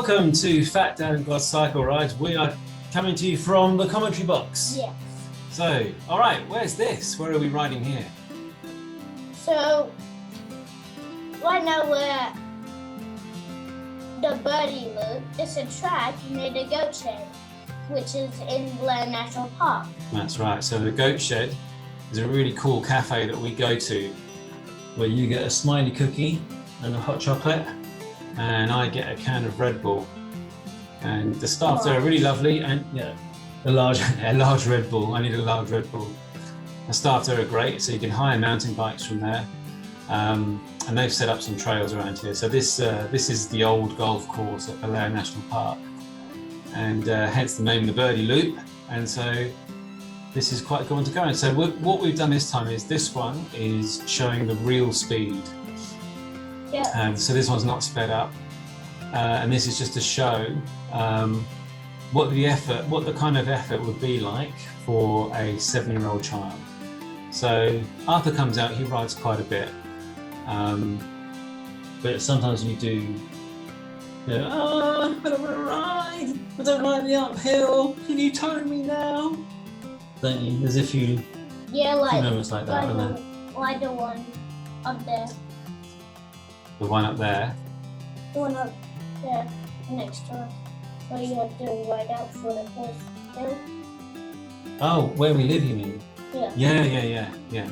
Welcome to Fat Dan God's Cycle Rides. We are coming to you from the commentary box. Yes. So, all right, where's this? Where are we riding here? So, right now we're at the Birdie Loop. It's a track near the Goat Shed, which is in Belair National Park. That's right. So the Goat Shed is a really cool cafe that we go to, where you get a smiley cookie and a hot chocolate, and I get a can of Red Bull. And the staff there are really lovely, and yeah, a large Red Bull. I need a large Red Bull. The staff there are great, so you can hire mountain bikes from there, and they've set up some trails around here. So this is the old golf course at Belair National Park, and hence the name, the Birdie Loop. And so this is quite a good one to go in. So what we've done this time is this one is showing the real speed. Yeah. So this one's not sped up, and this is just to show what the kind of effort would be like for a 7-year-old child. So Arthur comes out, he rides quite a bit, but sometimes you do, oh, I don't want to ride, I don't like the uphill, can you tow me now? Don't you? There's a few moments like that, aren't there? Like the one up there. The one up there. The one up there next to us. Where you have to ride out for the first hill. Oh, where we live, you mean? Yeah. Yeah.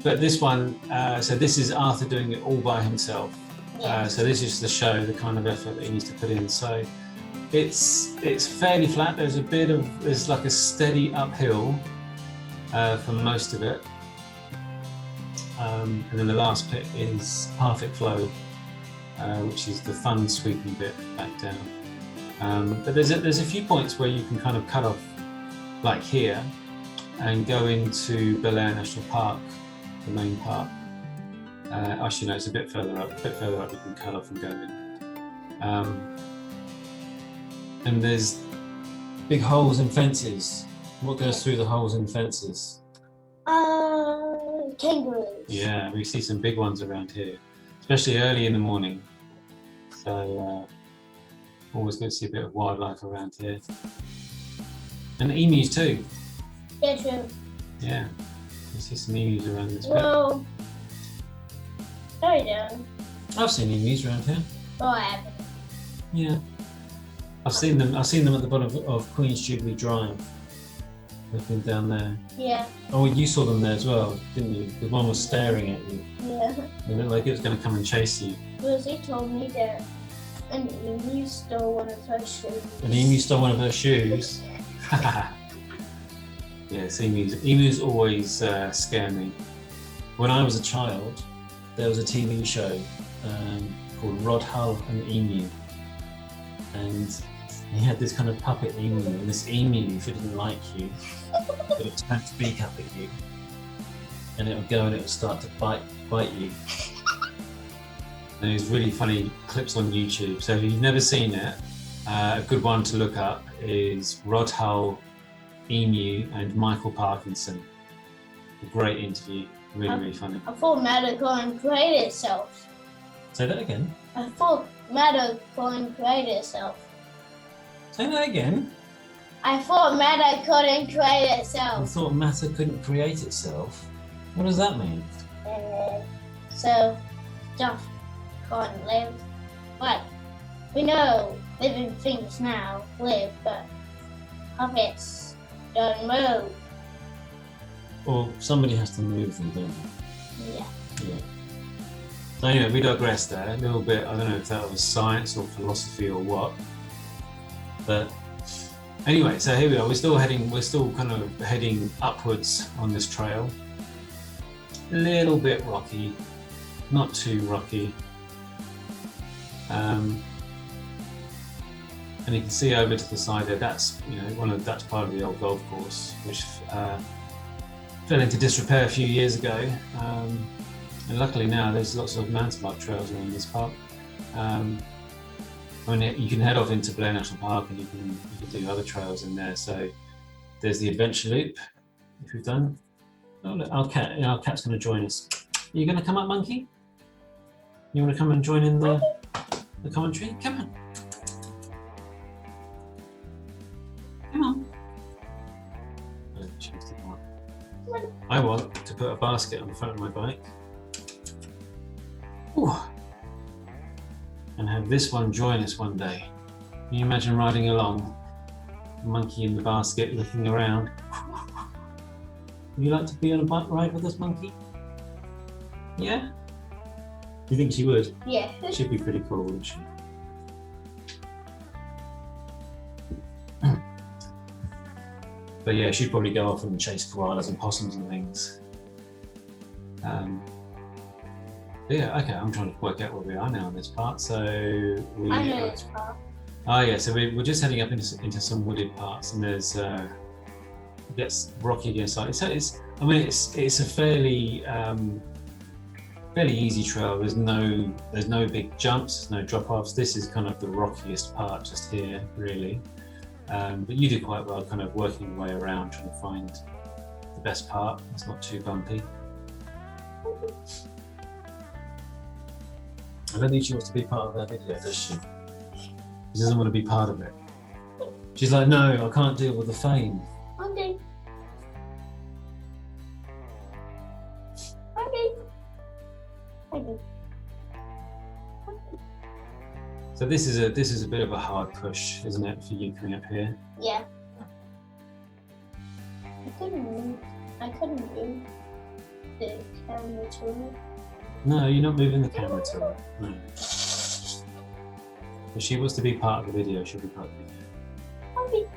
But this one, so this is Arthur doing it all by himself. Yeah. So this is to show the kind of effort that he needs to put in. So it's fairly flat. There's like a steady uphill for most of it. And then the last bit is perfect flow, which is the fun sweeping bit back down. But there's a few points where you can kind of cut off, like here, and go into Belair National Park, the main park. Actually, no, it's a bit further up. You can cut off and go in. And there's big holes in fences. What goes through the holes in fences? Kangaroos. Yeah, we see some big ones around here, especially early in the morning. So always good to see a bit of wildlife around here. And emus too. Yeah, true. Yeah, you see some emus around this bit. Well, I don't. I've seen emus around here. Oh, I haven't. Yeah, I've seen them at the bottom of Queen's Jubilee Drive. They've been down there. Yeah. Oh, you saw them there as well, didn't you? The one was staring at you. Yeah. It looked like it was going to come and chase you. Because he told me that an emu stole one of her shoes. An emu stole one of her shoes. Yes, emus always scare me. When I was a child, there was a TV show called Rod Hull and the Emu, and he had this kind of puppet emu, and this emu, if it didn't like you, it would turn its beak up at you, and it would go and it would start to bite you. And there's really funny clips on YouTube. So if you've never seen it, a good one to look up is Rod Hull, Emu, and Michael Parkinson. A great interview, really funny. I thought Madacorn created itself. Say that again. I thought Madacorn created itself. Say that again. I thought matter couldn't create I itself. thought matter couldn't create itself. What does that mean? So stuff can't live. But we know living things now live, but puppets don't move. Or somebody has to move them, don't they? Yeah. So anyway, we digressed there a little bit. I don't know if that was science or philosophy or what. But anyway, so here we are. We're still kind of heading upwards on this trail. A little bit rocky, not too rocky. And you can see over to the side there, that's that's part of the old golf course, which fell into disrepair a few years ago. And luckily now there's lots of mountain bike trails around this park. You can head off into Belair National Park, and you can do other trails in there. So there's the adventure loop, if we've done. Oh, look, our cat's going to join us. Are you going to come up, monkey? You want to come and join in the commentary? Come on. I want to put a basket on the front of my bike. Ooh. And have this one join us one day. Can you imagine riding along, a monkey in the basket looking around? Would you like to be on a bike ride with us, monkey? Yeah? Do you think she would? Yeah. She'd be pretty cool, wouldn't she? But yeah, she'd probably go off and chase koalas and possums and things. But yeah, okay, I'm trying to work out where we are now on this part. So we. I know this part. Oh yeah, so we're just heading up into some wooded parts, and there's it gets rocky again slightly. So it's a fairly easy trail. There's no big jumps, no drop offs. This is kind of the rockiest part just here, really. But you do quite well, kind of working your way around, trying to find the best part. It's not too bumpy. I don't think she wants to be part of that video, does she? She doesn't want to be part of it. She's like, no, I can't deal with the fame. Okay. So this is a bit of a hard push, isn't it, for you coming up here? Yeah. I couldn't move the camera to it. No, you're not moving the camera to it. No. If she wants to be part of the video, she'll be part of the video. Okay.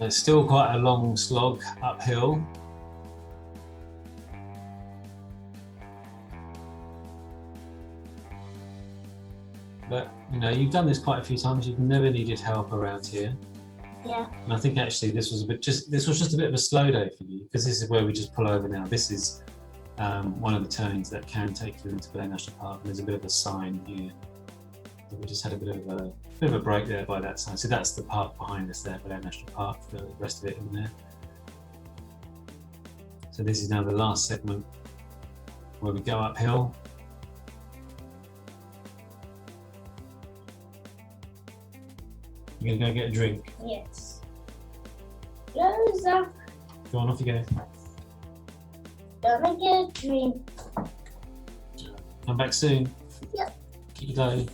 It's still quite a long slog uphill. But you know, you've done this quite a few times. You've never needed help around here. Yeah. And I think actually this was just a bit of a slow day for you, because this is where we just pull over now. This is one of the turnings that can take you into Belair National Park. And there's a bit of a sign here. So we just had a bit of a break there by that sign. So that's the park behind us there, Belair National Park. The rest of it in there. So this is now the last segment where we go uphill. You're gonna go get a drink. Yes. Rosa, Go on, off you go. gonna get a drink. Come back soon. Yep. Keep going.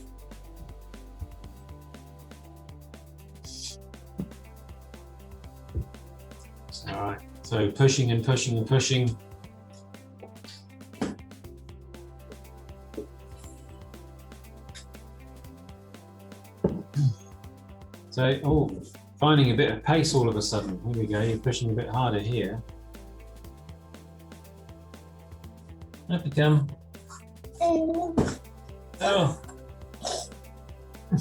All right. So pushing and pushing and pushing. So, finding a bit of pace all of a sudden. Here we go. You're pushing a bit harder here. Up you come. Oh. I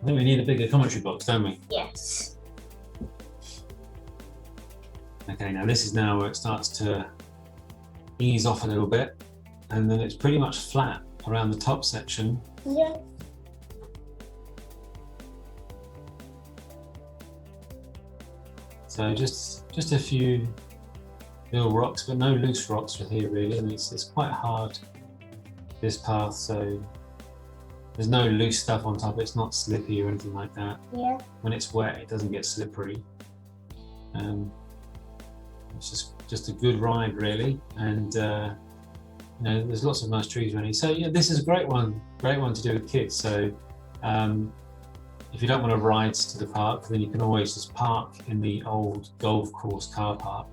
think we need a bigger commentary box, don't we? Yes. Okay, now this is now where it starts to ease off a little bit, and then it's pretty much flat around the top section. Yeah. So just a few little rocks, but no loose rocks with here really. I mean, it's quite hard, this path, so there's no loose stuff on top. It's not slippy or anything like that. Yeah. When it's wet, it doesn't get slippery. It's just a good ride really, and you know, there's lots of nice trees around here. So yeah, this is a great one to do with kids. So if you don't want to ride to the park, then you can always just park in the old golf course car park.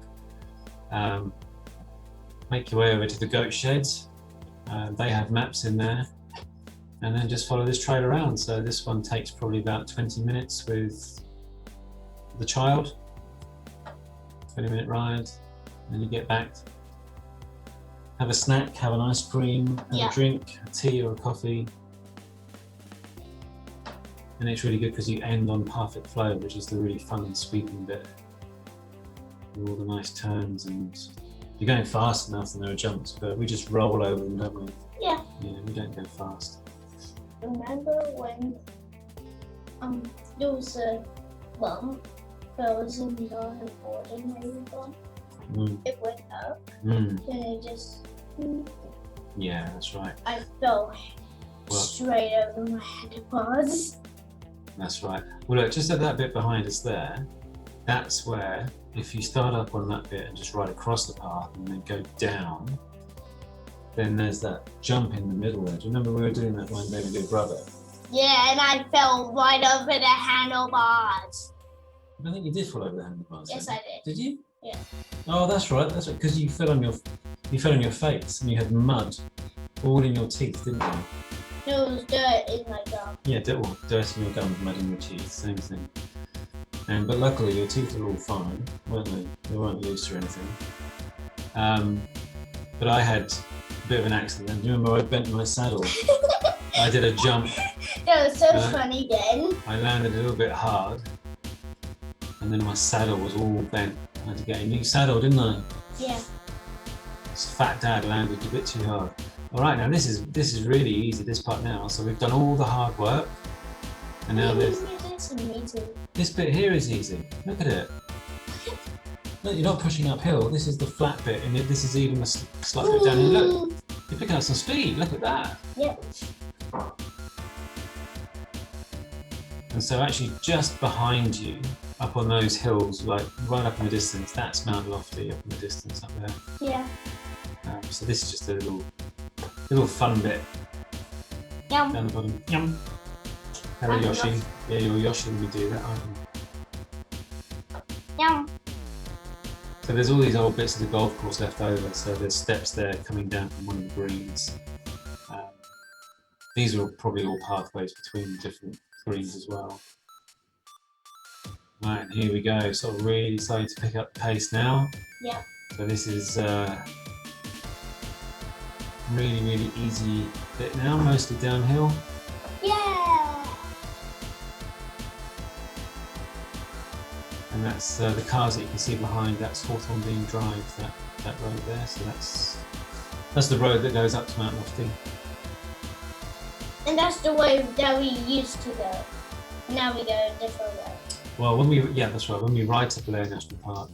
Make your way over to the goat sheds. They have maps in there, and then just follow this trail around. So this one takes probably about 20 minutes with the child. 20-minute ride, and then you get back, have a snack, have an ice cream, have a drink, a tea or a coffee. And it's really good because you end on perfect flow, which is the really fun and sweeping bit with all the nice turns and You're going fast enough and there are jumps, but we just roll over them, don't we? Yeah. Yeah, we don't go fast. Remember when there was a bump that was in the boarding where you gone? It went up and it just. Yeah, that's right. I fell straight over my handlebars. That's right. Well, look, just at that bit behind us there, that's where, if you start up on that bit and just ride across the path and then go down, then there's that jump in the middle there. Do you remember we were doing that one day with your brother? Yeah, and I fell right over the handlebars. I don't think you did fall over the handlebars. Yes, I did. Did you? Yeah. Oh, that's right. That's right. Because you fell on your face and you had mud all in your teeth, didn't you? There was dirt in my gum. Yeah, dirt in your gums, mud in your teeth, same thing. But luckily your teeth are all fine, weren't they? They weren't loose or anything. But I had a bit of an accident. Do you remember I bent my saddle? I did a jump. That was so funny then. I landed a little bit hard, and then my saddle was all bent. I had to get a new saddle, didn't I? Yeah. This fat dad landed a bit too hard. All right, now this is really easy, this part now. So we've done all the hard work, and now this bit here is easy. Look at it. Look, you're not pushing uphill. This is the flat bit, and this is even a slight bit downhill. Look, you're picking up some speed. Look at that. Yep. And so actually just behind you, up on those hills, like right up in the distance, that's Mount Lofty up in the distance up there. Yeah. So this is just a little fun bit. Yum. Down the bottom. Yum. Hello, Yoshi. Yeah, you're Yoshi when we do that, aren't you? Yum. So there's all these old bits of the golf course left over. So there's steps there coming down from one of the greens. These are probably all pathways between the different greens as well. Right, and here we go. Sort of really starting to pick up pace now. Yeah. So this is really easy bit now, mostly downhill. Yeah. And that's the cars that you can see behind. That's Hawthorne Dean Drive, that road there. So that's the road that goes up to Mount Lofty. And that's the way that we used to go. Now we go a different way. Well, that's right. When we ride to Belair National Park,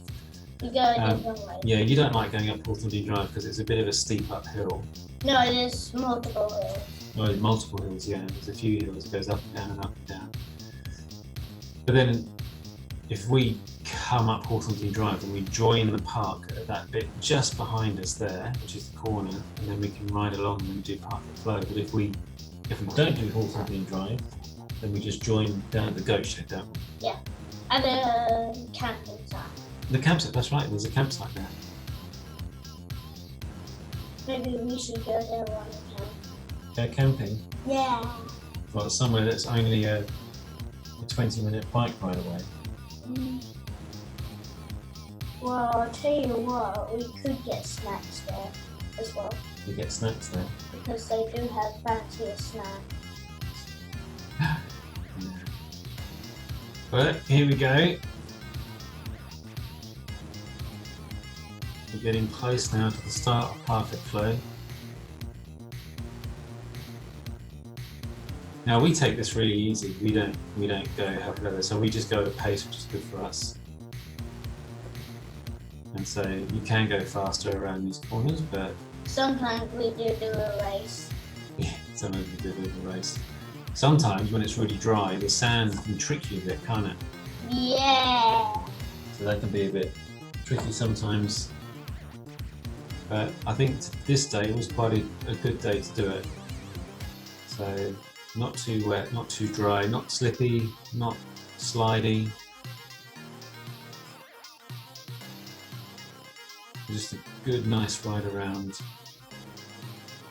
We go a different way. yeah, you don't like going up Hawthorne Dean Drive because it's a bit of a steep uphill. No, there's multiple hills. Well, there's multiple hills, yeah. There's a few hills. It goes up and down and up and down. But then, if we come up Hawthorne Dean Drive and we join the park at that bit just behind us there, which is the corner, and then we can ride along and do Park and Flow. But if we don't do Hawthorne Dean Drive, then we just join down at the goat shed, don't we? Yeah. At the camping site. The campsite, that's right. There's a campsite there. Maybe we should go there one time. They're camping. Yeah. Well, somewhere that's only a 20-minute bike ride away. Well, I'll tell you what, we could get snacks there as well. We get snacks there. Because they do have fancier snacks. But here we go. We're getting close now to the start of Perfect Flow. Now we take this really easy. We don't go hell for leather, so we just go at a pace which is good for us. And so you can go faster around these corners, but sometimes we do a race. yeah, sometimes we do a race. Sometimes when it's really dry, the sand can trick you a bit, can't it? Yeah. So that can be a bit tricky sometimes. But I think this day was quite a good day to do it. So not too wet, not too dry, not slippy, not slidey. Just a good, nice ride around.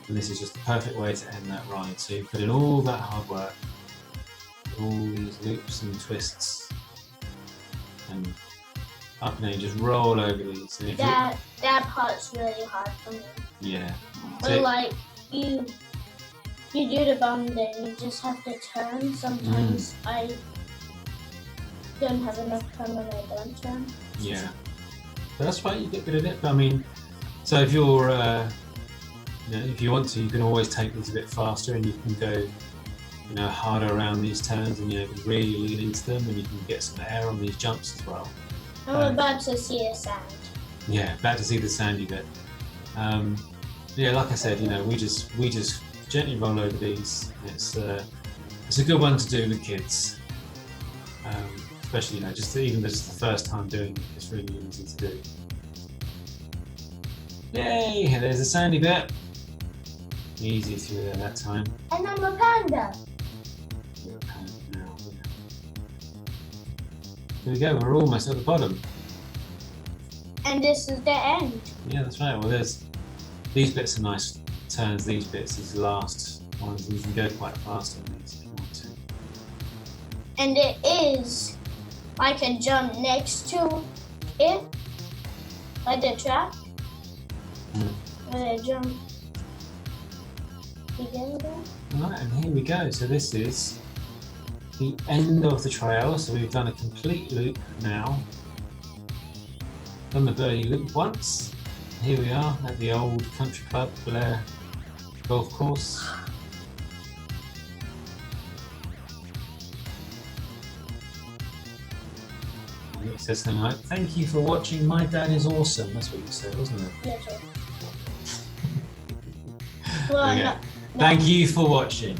And this is just the perfect way to end that ride. So you put in all that hard work, all these loops and twists, and up and then you just roll over these. And if that part's really hard for me. Yeah. But like you do the bump, then you just have to turn. Sometimes I don't have enough time when I don't turn. Yeah. But that's fine, you get good at it. But I mean, So if you're, if you want to, you can always take these a bit faster, and you can go, harder around these turns, and really lean into them, and you can get some air on these jumps as well. I'm about to see a sand. Yeah, about to see the sandy bit. Like I said, we just gently roll over these. It's a good one to do with kids, especially just the first time doing it. It's really easy to do. Yay! There's a sandy bit. Easy through there that time. And I'm a panda. You're a panda now. Here we go. We're almost at the bottom. And this is the end. Yeah, that's right. Well, these bits are nice turns. These bits, these last ones, and you can go quite fast on these if you want to. And it is, I can jump next to it, like the track. And I jump together. Right, and here we go. So this is the end of the trail. So we've done a complete loop now. Done the Birdie loop once. Here we are at the old country club, Belair golf course. And it says something like, "Thank you for watching. My dad is awesome." That's what you said, wasn't it? Yes, sir. Well, Okay. no. Thank you for watching.